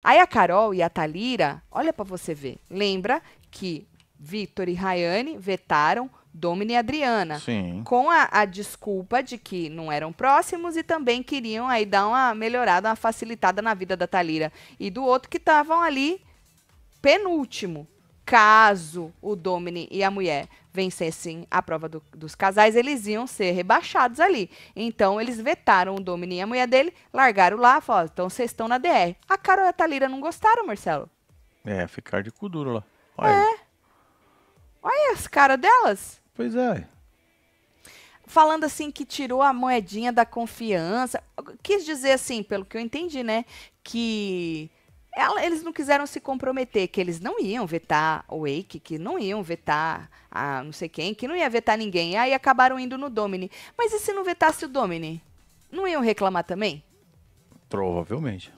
Aí a Carol e a Thalira, olha pra você ver, lembra que Vitor e Rayane vetaram Domini e Adriana, Sim. com a desculpa de que não eram próximos e também queriam aí dar uma melhorada, uma facilitada na vida da Thalira e do outro que estavam ali penúltimo. Caso o Domini e a mulher vencessem a prova dos casais, eles iam ser rebaixados ali. Então, eles vetaram o Domini e a mulher dele, largaram lá, falaram, então vocês estão na DR. A Carol e a Thalira não gostaram, Marcelo. É, ficar de cu duro lá. Olha. Olha as caras delas. Pois é. Falando assim que tirou a moedinha da confiança. Quis dizer assim, pelo que eu entendi, né? Que eles não quiseram se comprometer, que eles não iam vetar o Wake, que não iam vetar a não sei quem, que não ia vetar ninguém. Aí acabaram indo no Domini. Mas e se não vetasse o Domini? Não iam reclamar também? Provavelmente.